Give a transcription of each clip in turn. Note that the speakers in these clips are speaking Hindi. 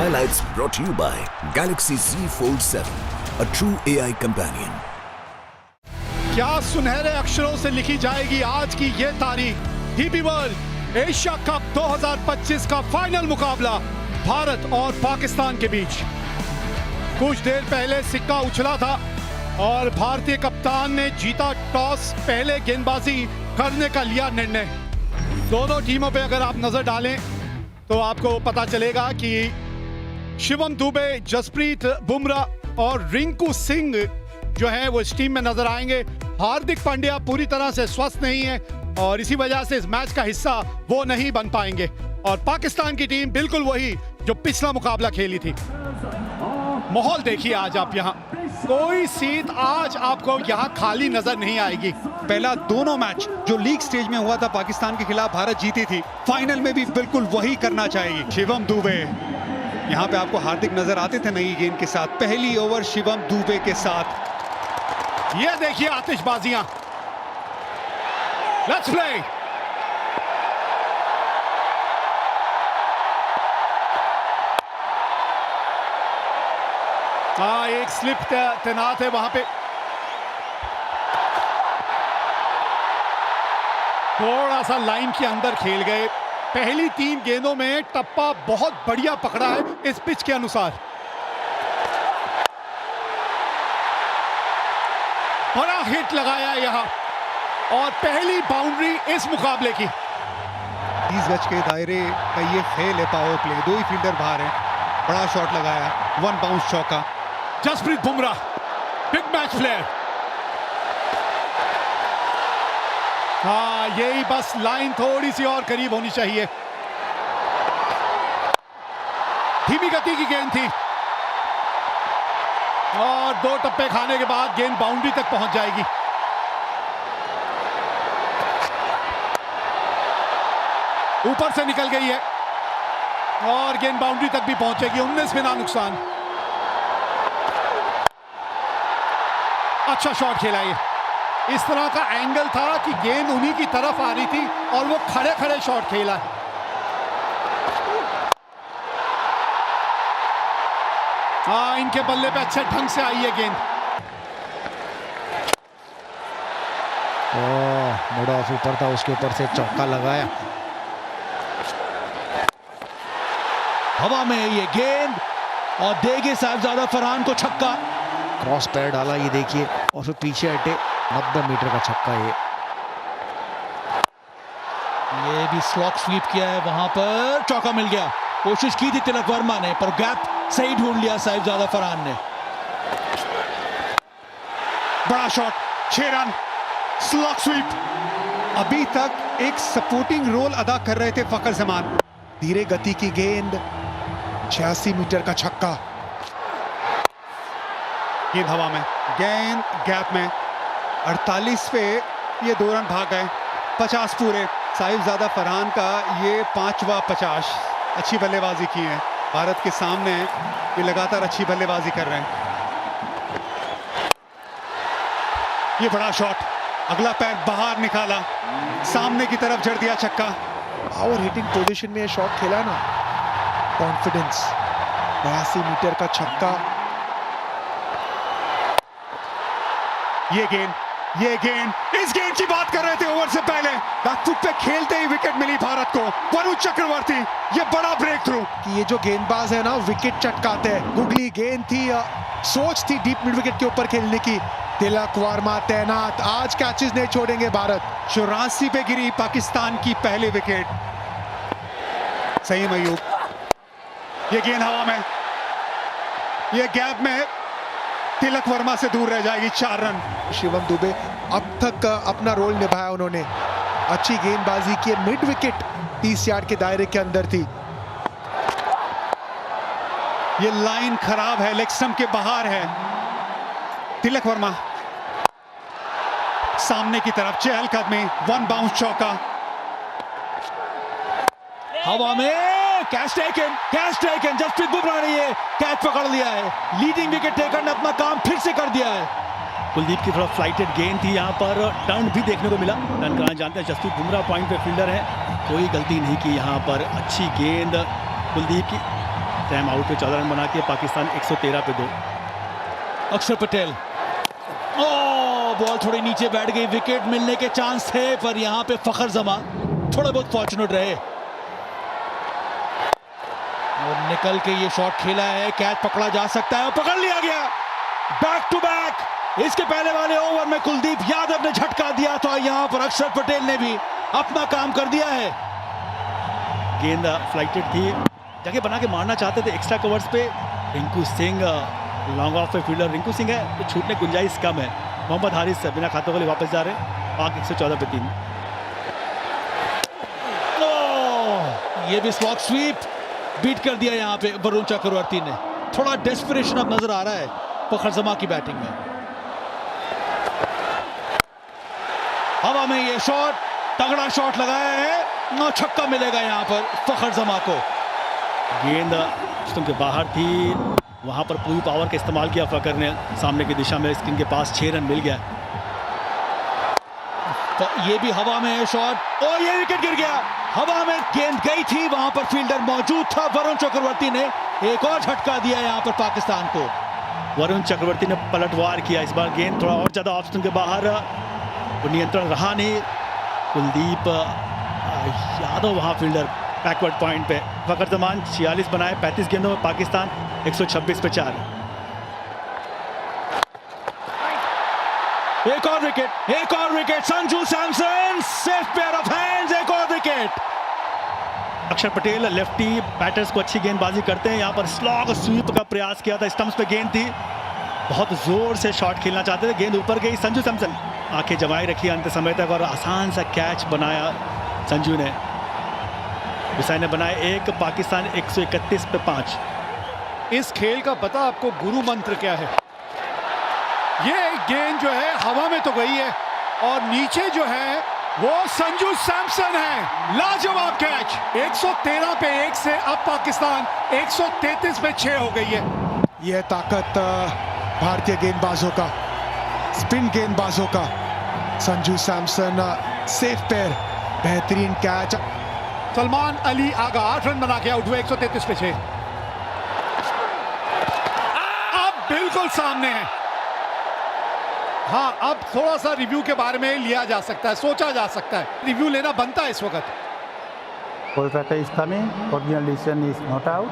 Highlights brought to you by Galaxy Z Fold 7, a true AI companion. क्या सुनहरे अक्षरों से लिखी जाएगी आज की ये तारीख। डीपी वर्ल्ड एशिया कप 2025 का फाइनल मुकाबला भारत और पाकिस्तान के बीच। कुछ देर पहले सिक्का उछला था और भारतीय कप्तान ने जीता टॉस, पहले गेंदबाजी करने का लिया निर्णय। दोनों टीमों पे अगर आप नजर डालें तो आपको पता चलेगा कि शिवम दुबे, जसप्रीत बुमराह और रिंकू सिंह जो है वो इस टीम में नजर आएंगे। हार्दिक पांड्या पूरी तरह से स्वस्थ नहीं है और इसी वजह से इस मैच का हिस्सा वो नहीं बन पाएंगे। और पाकिस्तान की टीम बिल्कुल वही जो पिछला मुकाबला खेली थी। माहौल देखिए आज आप यहाँ, कोई सीट आज आपको यहाँ खाली नजर नहीं आएगी। पहला दोनों मैच जो लीग स्टेज में हुआ था पाकिस्तान के खिलाफ भारत जीती थी, फाइनल में भी बिल्कुल वही करना चाहेगी। शिवम दुबे यहाँ पे आपको हार्दिक नजर आते थे नई गेंद के साथ। पहली ओवर शिवम दुबे के साथ। ये देखिए आतिशबाजियां। Let's play. हाँ, एक स्लिप तैनात है वहां पे। थोड़ा सा लाइन के अंदर खेल गए। पहली 3 गेंदों में टप्पा बहुत बढ़िया पकड़ा है इस पिच के अनुसार। बड़ा हिट लगाया यहाँ और पहली बाउंड्री इस मुकाबले की। 30 गज के दायरे का ये फेल है पावर प्ले। 2 ही फील्डर बाहर है। बड़ा शॉट लगाया, 1 बाउंस चौका। Jasprit Bumrah big match player. हाँ, यही बस लाइन थोड़ी सी और करीब होनी चाहिए। धीमी गति की गेंद थी और 2 टप्पे खाने के बाद गेंद बाउंड्री तक पहुंच जाएगी। ऊपर से निकल गई है और गेंद बाउंड्री तक भी पहुंचेगी। 19 बिना नुकसान। अच्छा शॉट खेला ये। इस तरह का एंगल था कि गेंद उन्हीं की तरफ आ रही थी और वो खड़े खड़े शॉट खेला। हाँ, इनके बल्ले पे अच्छे ढंग से आई है गेंद। मुड ऑफ ऊपर था, उसके ऊपर से चौका लगाया। हवा में ये गेंद और देंगे साहिबजादा फरहान को छक्का। क्रॉस पैर डाला, ये देखिए, और फिर पीछे हटे। 90 मीटर का छक्का ये भी स्लॉक स्वीप किया है, वहां पर चौका मिल गया। कोशिश की थी तिलक वर्मा ने पर गैप सही ढूंढ लिया साहिबजादा फरहान ने। बड़ा शॉट, 6 रन, स्लॉक स्वीप। अभी तक एक सपोर्टिंग रोल अदा कर रहे थे फखर जमान। धीरे गति की गेंद, 86 मीटर का छक्का। गेंद हवा में, गेंद गैप में। 48 पे ये 2 रन भाग गए। 50 पूरे। साहिबजादा फरहान का ये 5वां 50। अच्छी बल्लेबाजी की है भारत के सामने। ये लगातार अच्छी बल्लेबाजी कर रहे हैं। ये बड़ा शॉट, अगला पैर बाहर निकाला, सामने की तरफ जड़ दिया छक्का। पावर हिटिंग पोजीशन में शॉट खेला ना, कॉन्फिडेंस। 82 मीटर का छक्का। ये गेंद, इस गेंद की बात कर रहे थे ओवर से पहले। बैकफुट पे खेलते ही विकेट मिली भारत को। वरुण चक्रवर्ती, ये बड़ा ब्रेक थ्रू। कि ये जो गेंदबाज है ना, विकेट चटकाते हैं। गुगली गेंद थी, सोच थी डीप मिड विकेट के ऊपर खेलने की। तिलक वर्मा तैनात। आज कैचेस नहीं छोड़ेंगे भारत। 84 पे गिरी पाकिस्तान की पहली विकेट। सही मयूब, ये गेंद हवा में, ये गैप में तिलक वर्मा से दूर रह जाएगी। 4 रन। शिवम दुबे अब तक अपना रोल निभाया उन्होंने। अच्छी गेंदबाजी की, मिड विकेट 30 यार्ड के दायरे के अंदर थी। ये लाइन खराब है, लेग स्टंप के बाहर है। तिलक वर्मा सामने की तरफ, चहलकदमी, 1 बाउंस चौका। हवा में कैच टेकन। जसप्रीत बुमराह ने ये कैच पकड़ लिया है। लीडिंग विकेट टेकर ने अपना काम फिर से कर दिया है। कुलदीप की तरफ फ्लाइटेड गेंद थी, यहाँ पर टर्न भी देखने को मिला। टर्न कराना जानते हैं, जसप्रीत बुमराह पॉइंट पे फील्डर है, कोई गलती नहीं की यहाँ पर। अच्छी गेंद कुलदीप की। टाइम आउट पे 14 रन बना के पाकिस्तान 113 पे 2। अक्षर पटेल, ओ बॉल थोड़ी नीचे बैठ गई, विकेट मिलने के चांस थे पर यहाँ पे फखर जमा थोड़ा बहुत फॉर्चुनेट रहे और निकल के ये शॉट खेला है, कैच पकड़ा जा सकता है और पकड़ लिया गया। Back to back. इसके पहले वाले ओवर में कुलदीप यादव ने झटका दिया था, यहाँ पर अक्षर पटेल ने भी अपना काम कर दिया है। गेंद फ्लाइटेड थी, जगह बना के मारना चाहते थे एक्स्ट्रा कवर्स पे। रिंकू सिंह लॉन्ग ऑफ पे फील्डर रिंकू सिंह है तो छूटने की गुंजाइश कम है। मोहम्मद हारिस बिना खातों वाले वापस जा रहे हैं, पाक 114 पे 3। ये भी स्लॉग स्वीप बीट कर दिया यहाँ पे वरुण चक्रवर्ती ने। थोड़ा डेस्परेशन अब नजर आ रहा है फखर जमा की बैटिंग में। हवा में ये शॉट, तगड़ा शॉट लगाया है, 9 छक्का मिलेगा यहाँ पर फखर जमा को। गेंद स्टंप के बाहर थी, वहां पर पूरी पावर का इस्तेमाल किया फकर ने, सामने की दिशा में स्क्रीन के पास 6 रन मिल गया। तो ये भी हवा में है शॉट, और ये विकेट गिर गया। हवा में गेंद गई थी, वहां पर फील्डर मौजूद था। वरुण चक्रवर्ती ने एक और झटका दिया यहाँ पर पाकिस्तान को। वरुण चक्रवर्ती ने पलटवार किया, इस बार गेंद थोड़ा और ज्यादा ऑफ स्टंप के बाहर, वो नियंत्रण रहा नहीं। कुलदीप यादव वहां फील्डर बैकवर्ड पॉइंट पे। फकर जमान 46 बनाए 35 गेंदों में, पाकिस्तान 126 पे 4। एक और विकेट, एक और wicket. Sanju Samson safe pair of hands, एक और विकेट। अक्षर पटेल लेफ्टी बैटर्स को अच्छी गेंदबाजी करते हैं, यहाँ पर स्लॉग स्वीप का प्रयास किया था, स्टंप्स पे गेंद थी, बहुत जोर से शॉट खेलना चाहते थे, गेंद ऊपर गई। संजू सैमसन आंखें जमाए रखी अंत समय तक और आसान सा कैच बनाया संजू ने। हुसैन ने बनाए 1, पाकिस्तान 131 पे 5। इस खेल का पता आपको गुरु मंत्र क्या है? ये गेंद जो है हवा में तो गई है और नीचे जो है वो संजू सैमसन है। लाजवाब कैच। 113 पे 1 से अब पाकिस्तान 133 पे 6 हो गई है। यह ताकत भारतीय गेंदबाजों का, स्पिन गेंदबाजों का। संजू सैमसन सेफ पेयर, बेहतरीन कैच। सलमान अली आगा 8 रन बना के आउट हुए 133 पे 6। अब बिल्कुल सामने है। हाँ, अब थोड़ा सा रिव्यू के बारे में लिया जा सकता है, सोचा जा सकता है, रिव्यू लेना बनता है इस वक्त। Kolkata is coming, original decision is not out,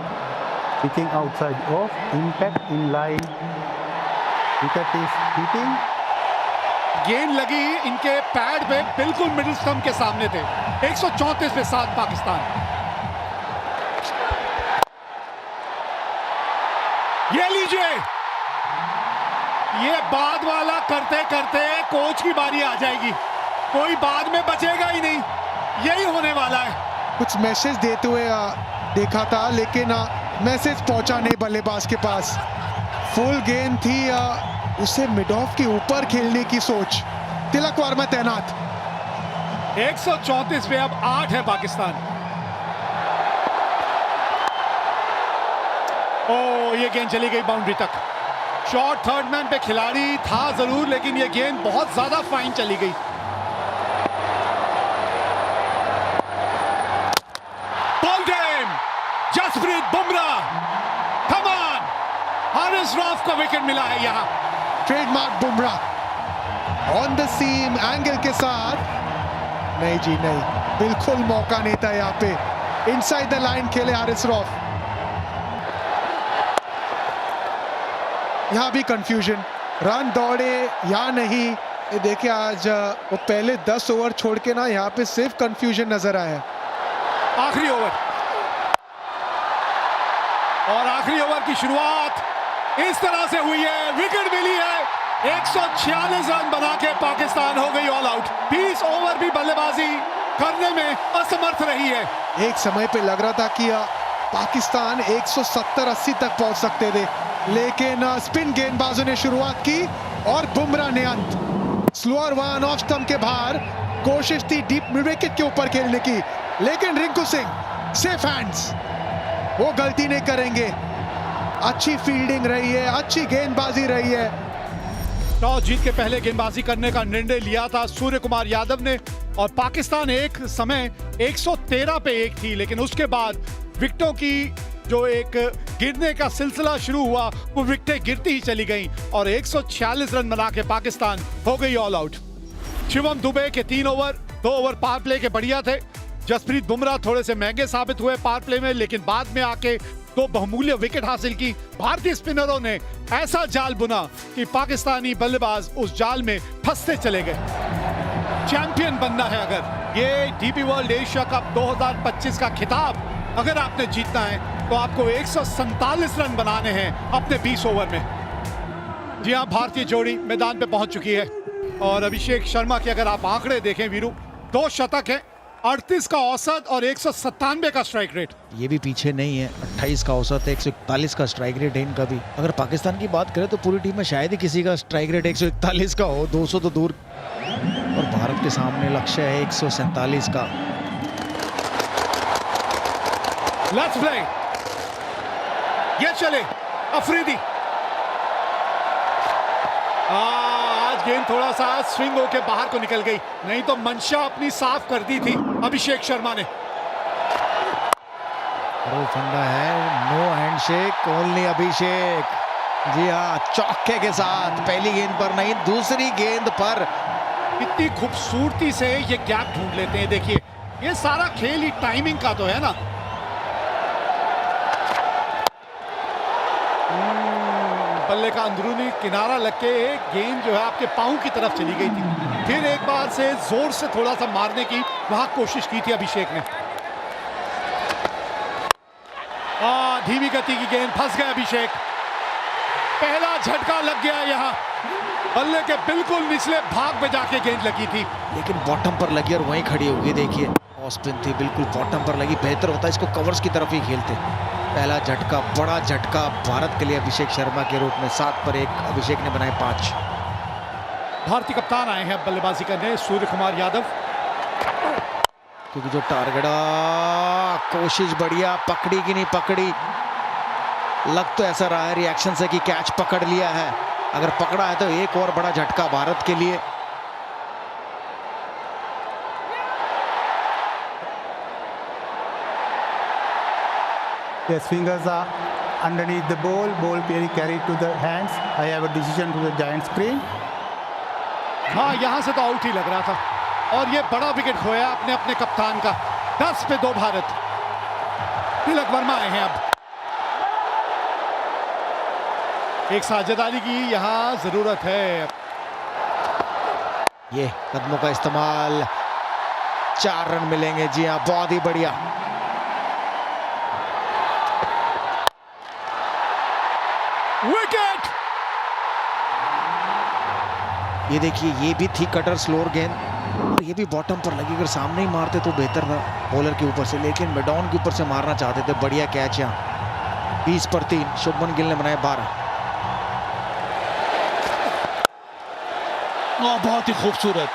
pitching outside off, impact in line, wicket is hitting. गेंद लगी इनके पैड पे, बिल्कुल मिडिल स्टंप के सामने थे। 134 पे 7 पाकिस्तान। ये लीजिए, ये बाद वाला करते करते कोच की बारी आ जाएगी, कोई बाद में बचेगा ही नहीं, यही होने वाला है। कुछ मैसेज देते हुए देखा था, लेकिन मैसेज पहुंचा नहीं बल्लेबाज के पास। फुल गेंद थी, उसे मिड ऑफ के ऊपर खेलने की सोच। तिलक वर्मा तैनात। 134 पे अब 8 है पाकिस्तान। ओ, ये गेंद चली गई बाउंड्री तक। शॉट थर्ड मैन पे खिलाड़ी था जरूर, लेकिन ये गेंद बहुत ज्यादा फाइन चली गई। Ball game, Jasprit Bumrah, come on. Haris Rauf को विकेट मिला है यहाँ। Trademark Bumrah on the seam angle के साथ। नहीं जी नहीं, बिल्कुल मौका नहीं था यहाँ पे। इनसाइड द लाइन खेले हारिस रऊफ। यहाँ भी कंफ्यूजन, रन दौड़े या नहीं। ये देखिए, आज वो पहले 10 ओवर छोड़ के ना यहाँ पे सिर्फ कंफ्यूजन नजर आया। आखिरी ओवर, और आखिरी ओवर की शुरुआत इस तरह से हुई है, विकेट मिली है। 146 रन बना के पाकिस्तान हो गई ऑल आउट। 20 ओवर भी बल्लेबाजी करने में असमर्थ रही है। एक समय पे लग रहा था कि पाकिस्तान 170-80 तक पहुंच सकते थे, लेकिन स्पिन गेंदबाजों ने शुरुआत की और बुमराह ने अंत। स्लोअर वन ऑफ स्टंप के बाहर, कोशिश थी डीप मिड विकेट के ऊपर खेलने की, लेकिन रिंकू सिंह सेफ हैंड्स, वो गलती नहीं करेंगे। अच्छी फील्डिंग रही है, अच्छी गेंदबाजी रही है। टॉस जीत के पहले गेंदबाजी करने का निर्णय लिया था सूर्य कुमार यादव ने, और पाकिस्तान एक समय 113 पे 1 थी, लेकिन उसके बाद विकेटों की जो एक गिरने का सिलसिला शुरू हुआ वो विकेटें गिरती ही चली गईं और 146 रन बना के पाकिस्तान हो गई ऑल आउट। शिवम दुबे के 3 ओवर, 2 ओवर पावर प्ले के बढ़िया थे। जसप्रीत बुमराह थोड़े से महंगे साबित हुए पावर प्ले में, लेकिन बाद में आके 2 बहुमूल्य विकेट हासिल की। भारतीय स्पिनरों ने ऐसा जाल बुना कि पाकिस्तानी बल्लेबाज उस जाल में फंसते चले गए। चैंपियन बनना है अगर, ये डीपी वर्ल्ड एशिया कप 2025 का खिताब अगर आपने जीतना है तो आपको 147 रन बनाने हैं अपने 20 ओवर में। जी हाँ, भारतीय जोड़ी मैदान पे पहुंच चुकी है और अभिषेक शर्मा के अगर आप आंकड़े देखें वीरू, 2 शतक है, 38 का औसत और 197 का स्ट्राइक रेट। ये भी पीछे नहीं है, 28 का औसत है, 141 का स्ट्राइक रेट है इनका भी। अगर पाकिस्तान की बात करें तो पूरी टीम में शायद ही किसी का स्ट्राइक रेट 141 का हो, 200 तो दूर। और भारत के सामने लक्ष्य है 147 का। लेट्स प्ले, ये चले अफरीदी। आज गेंद थोड़ा सा स्विंग होके बाहर को निकल गई, नहीं तो मंशा अपनी साफ कर दी थी अभिषेक शर्मा ने। वो फंडा है, नो हैंडशेक, ओनली अभिषेक। जी हाँ, चौके के साथ पहली गेंद पर नहीं, दूसरी गेंद पर। कितनी खूबसूरती से ये गैप ढूंढ लेते हैं। देखिए, ये सारा खेल ही टाइमिंग का तो है ना। बल्ले का अंदरूनी किनारा लग के गेंद जो है आपके पांव की तरफ चली गई थी। फिर एक बार से जोर से थोड़ा सा मारने की वहां कोशिश की थी अभिषेक ने। धीमी गति की गेंद, फंस गया अभिषेक। पहला झटका लग गया यहाँ, बल्ले के बिल्कुल निचले भाग में जाके गेंद लगी थी, लेकिन बॉटम पर लगी और वहीं खड़ी होगी। देखिए, ऑफ स्पिन थी, बिल्कुल बॉटम पर लगी। बेहतर होता इसको कवर्स की तरफ ही खेलते। पहला झटका, बड़ा झटका भारत के लिए अभिषेक शर्मा के रूप में। 7 पर 1 अभिषेक ने बनाए 5। भारतीय कप्तान आए हैं बल्लेबाजी करने, सूर्य कुमार यादव। क्योंकि जो टारगेट, कोशिश बढ़िया, पकड़ी कि नहीं पकड़ी। लग तो ऐसा रहा है रिएक्शन से कि कैच पकड़ लिया है। अगर पकड़ा है तो एक और बड़ा झटका भारत के लिए। His fingers are underneath the ball being carried to the hands. I have a decision to the giant screen. हाँ, यहां से तो आउट ही लग रहा था और ये बड़ा विकेट खोया अपने अपने कप्तान का। 10 पे 2 भारत। तिलक वर्मा आए हैं अब। एक साझेदारी की यहां जरूरत है। ये कदमों का इस्तेमाल, 4 रन मिलेंगे। जी हाँ, बहुत ही बढ़िया। विकेट। ये देखिए, ये भी थी कटर स्लोअर गेंद और ये भी बॉटम पर लगी। अगर सामने ही मारते तो बेहतर था बॉलर के ऊपर से, लेकिन मिडॉन के ऊपर से मारना चाहते थे। बढ़िया कैच यहाँ। 20 पर 3 शुभमन गिल ने बनाए 12। बहुत ही खूबसूरत,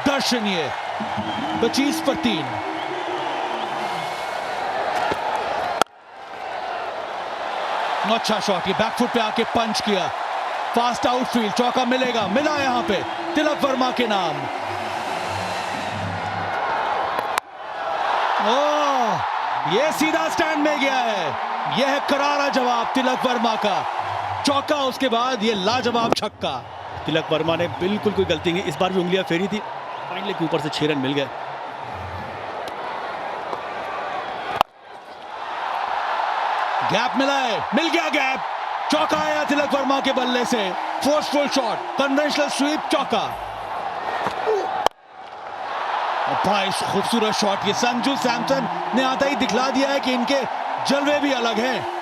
दर्शनीय। 25 पर 3। अच्छा शॉट, ये बैकफुट पे आके पंच किया। फास्ट आउटफील्ड, चौका मिलेगा, मिला यहां पे तिलक वर्मा के नाम। ये सीधा स्टैंड में गया है। यह है करारा जवाब तिलक वर्मा का। चौका, उसके बाद ये लाजवाब छक्का। तिलक वर्मा ने बिल्कुल कोई गलती नहीं, इस बार भी उंगलियां फेरी थी। फाइनली के ऊपर से 6 रन मिल गए। गैप मिला है, मिल गया गैप। चौका आया तिलक वर्मा के बल्ले से। फोर्सफुल शॉट, कन्वेंशनल स्वीप, चौका। बड़ा खूबसूरत शॉट। ये संजू सैमसन ने आता ही दिखला दिया है कि इनके जलवे भी अलग हैं।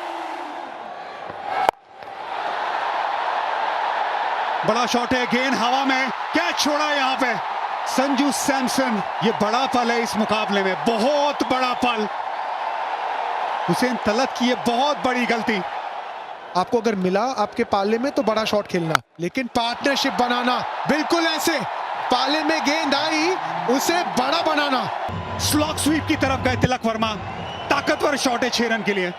बड़ा शॉट है, गेंद हवा में, कैच छोड़ा यहाँ पे संजू सैमसन। ये बड़ा पल है इस मुकाबले में, बहुत बड़ा पल। हुसैन तलत की ये बहुत बड़ी गलती। आपको अगर मिला आपके पाले में तो बड़ा शॉट खेलना, लेकिन पार्टनरशिप बनाना, बिल्कुल ऐसे पाले में गेंद आई उसे बड़ा बनाना। स्लॉग स्वीप की तरफ गए तिलक वर्मा। ताकतवर शॉट है 6 रन के लिए।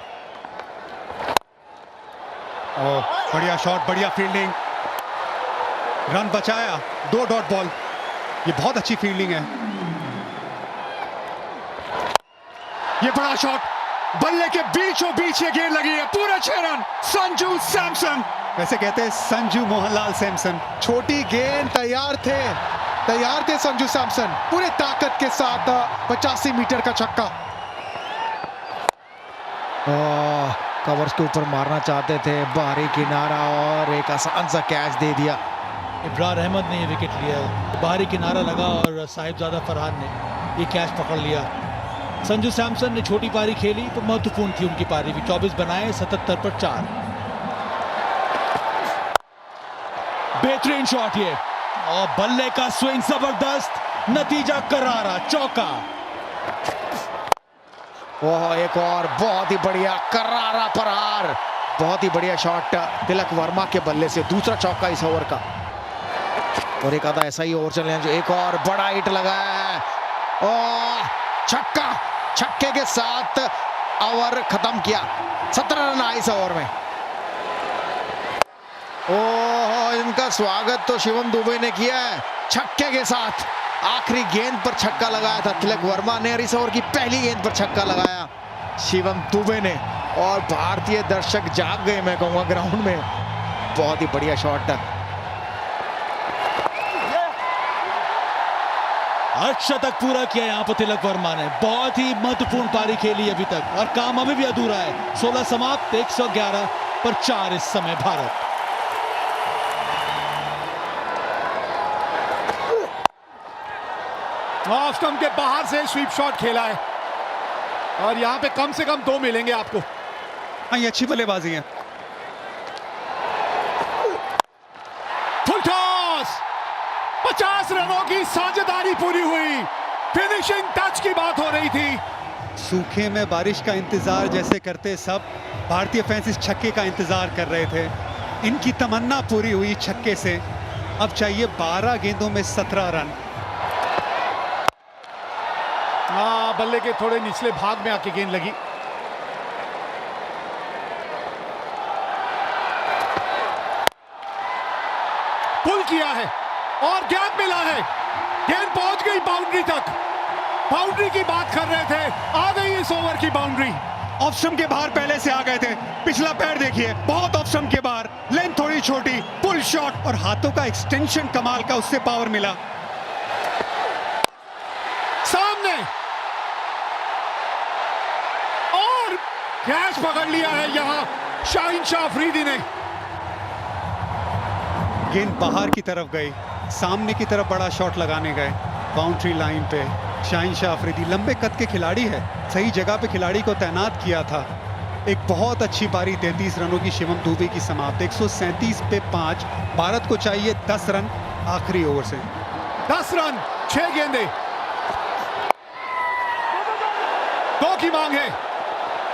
बढ़िया शॉट, बढ़िया फील्डिंग, रन बचाया। 2 डॉट बॉल, ये बहुत अच्छी फील्डिंग है। ये बड़ा शॉट, बल्ले के बीचों बीच ये गेंद लगी है, पूरे 6 रन। संजू सैमसन, वैसे कहते हैं संजू मोहनलाल सैमसन। छोटी गेंद, तैयार थे संजू सैमसन, पूरे ताकत के साथ 85 मीटर का छक्का। कवर्स के ऊपर मारना चाहते थे, बाहरी किनारा और एक आसान सा कैच दे दिया। इब्रार अहमद ने ये विकेट लिया, बाहरी किनारा लगा और साहिबजादा फरहान ने ये कैच पकड़ लिया। संजू सैमसन ने छोटी पारी खेली तो महत्वपूर्ण थी उनकी पारी भी। 24 बनाए, 77 पर 4। बेहतरीन शॉट ये, और बल्ले का स्विंग जबरदस्त, नतीजा करारा, चौका। ओह, एक और बहुत ही बढ़िया करारा प्रहार, बहुत ही बढ़िया शॉट तिलक वर्मा के बल्ले से, दूसरा चौका इस ओवर का। और एक आधा ऐसा ही ओवर चले जो एक और बड़ा हिट लगाया है, ओह छक्का, छक्के के साथ ओवर खत्म किया। 17 रन आए इस ओवर में। ओह, इनका स्वागत तो शिवम दुबे ने किया है छक्के के साथ। आखिरी गेंद पर छक्का लगाया था तिलक वर्मा ने, और इस ओवर की पहली गेंद पर छक्का लगाया शिवम दुबे ने, और भारतीय दर्शक जाग गए मैं कहूंगा ग्राउंड में। बहुत ही बढ़िया शॉट। अर्धशतक पूरा किया यहां पर तिलक वर्मा ने, बहुत ही महत्वपूर्ण पारी खेली अभी तक, और काम अभी भी अधूरा है। 16 समाप्त, 111 पर 4 इस समय भारत। ऑफ स्टंप के बाहर से स्वीप शॉट खेला है, और यहां पे कम से कम 2 मिलेंगे आपको। हाँ, ये अच्छी बल्लेबाजी है। फुल टॉस, 50 रनों की साझेदारी पूरी हुई। फिनिशिंग टच की बात हो रही थी। सूखे में बारिश का इंतजार जैसे करते सब भारतीय फैंस इस छक्के का इंतजार कर रहे थे। इनकी तमन्ना पूरी हुई छक्के से। अब चाहिए 12 गेंदों में 17 रन। हाँ, बल्ले के थोड़े निचले भाग में आके गेंद लगी। पुल किया है और गैप मिला है, गेंद पहुंच गई बाउंड्री तक। बाउंड्री की बात कर रहे थे, आ गई इस ओवर की बाउंड्री। ऑफ स्टंप के बाहर पहले से आ गए थे, पिछला पैर देखिए, बहुत ऑफ स्टंप के बाहर, लेंथ थोड़ी छोटी, पुल शॉट, और हाथों का एक्सटेंशन कमाल का, उससे पावर मिला। सामने और कैच पकड़ लिया है यहां शाहीन शाह अफरीदी ने। गेंद बाहर की तरफ गई, सामने की तरफ बड़ा शॉट लगाने गए, बाउंड्री लाइन पे। शाहीन शाह अफरीदी लंबे कद के खिलाड़ी है, सही जगह पे खिलाड़ी को तैनात किया था। एक बहुत अच्छी पारी, 33 रनों की शिवम दुबे की समाप्त। 137 पे 5। भारत को चाहिए 10 रन आखिरी ओवर से। 10 रन, 6 गेंदे, 2 की मांग है,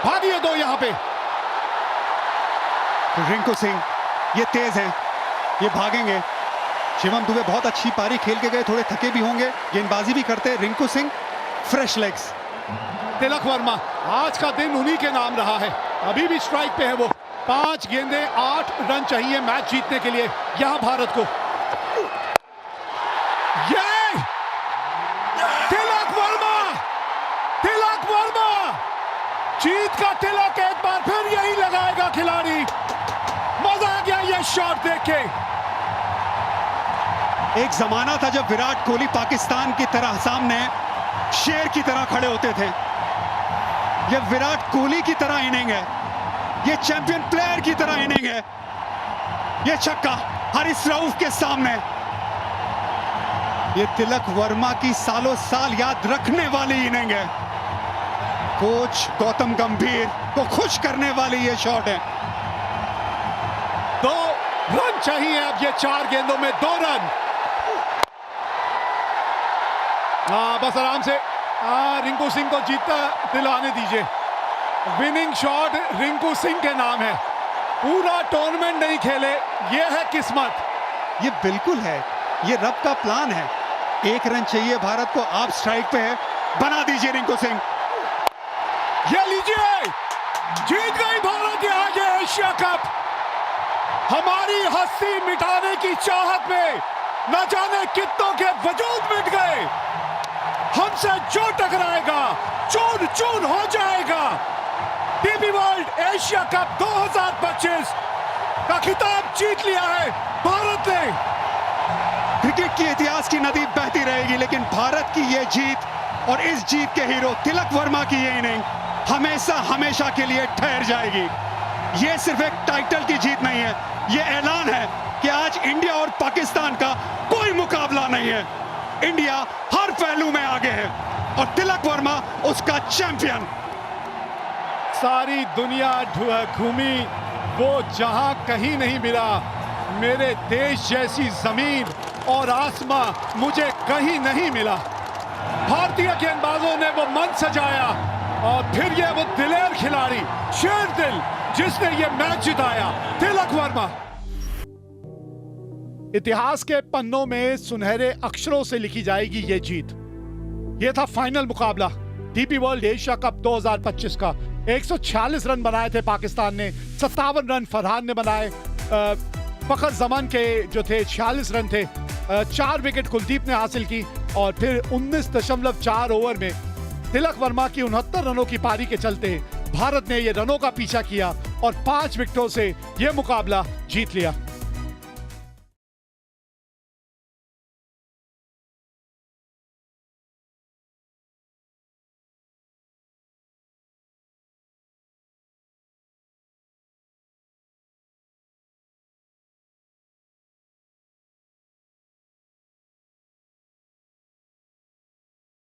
भागिए 2 यहां पे। रिंकू सिंह ये तेज हैं, ये भागेंगे। शिवम दुबे बहुत अच्छी पारी खेल के गए, थोड़े थके भी होंगे, गेंदबाजी भी करते। Rinku Singh fresh legs. तिलक वर्मा, आज का दिन उन्हीं के नाम रहा है, अभी भी स्ट्राइक पे है वो। 5 गेंदे, 8 रन चाहिए मैच जीतने के लिए यहां भारत को। ये तिलक वर्मा, तिलक वर्मा, जीत का तिलक एक बार फिर यही लगाएगा खिलाड़ी। मजा आ गया ये शॉट देख के। एक जमाना था जब विराट कोहली पाकिस्तान की तरह सामने शेर की तरह खड़े होते थे। ये विराट कोहली की तरह इनिंग है, ये चैंपियन प्लेयर की तरह इनिंग है। ये छक्का हारिस रऊफ के सामने, ये तिलक वर्मा की सालों साल याद रखने वाली इनिंग है। कोच गौतम गंभीर को खुश करने वाली ये शॉट है। 2 रन चाहिए अब, ये 4 गेंदों में 2 रन। हाँ, बस आराम से रिंकू सिंह को जीतता दिलाने दीजिए। विनिंग शॉट रिंकू सिंह के नाम है। पूरा टूर्नामेंट नहीं खेले, ये है किस्मत। ये बिल्कुल है, ये रब का प्लान है। 1 रन चाहिए भारत को, आप स्ट्राइक पे है, बना दीजिए रिंकू सिंह। ये लीजिए, जीत गई भारत आज एशिया कप। हमारी हस्ती मिटाने की चाहत में न जाने कितनों के वजूद मिट गए। हमसे जो टकराएगा चून चून हो जाएगा। डीपी वर्ल्ड एशिया कप 2025 का खिताब जीत लिया है भारत ने। क्रिकेट के इतिहास की नदी बहती रहेगी, लेकिन भारत की ये जीत और इस जीत के हीरो तिलक वर्मा की ये इनिंग हमेशा हमेशा के लिए ठहर जाएगी। ये सिर्फ एक टाइटल की जीत नहीं है, ये ऐलान है कि आज इंडिया और पाकिस्तान का कोई मुकाबला नहीं है। इंडिया हर पहलू में आगे है और तिलक वर्मा उसका चैंपियन। सारी दुनिया घूमी, वो जहां कहीं नहीं मिला। मेरे देश जैसी जमीन और आसमां मुझे कहीं नहीं मिला। भारतीय गेंदबाजों ने वो मन सजाया और फिर ये वो दिलेर खिलाड़ी, शेर दिल, जिसने ये मैच जिताया, तिलक वर्मा। इतिहास के पन्नों में सुनहरे अक्षरों से लिखी जाएगी ये जीत। ये था फाइनल मुकाबला डीपी वर्ल्ड एशिया कप 2025 का। 146 रन बनाए थे पाकिस्तान ने, 57 रन फरहान ने बनाए। फखर जमान के जो थे 46 रन थे। 4 विकेट कुलदीप ने हासिल की और फिर 19.4 ओवर में तिलक वर्मा की 69 रनों की पारी के चलते भारत ने ये रनों का पीछा किया और 5 विकेटों से ये मुकाबला जीत लिया।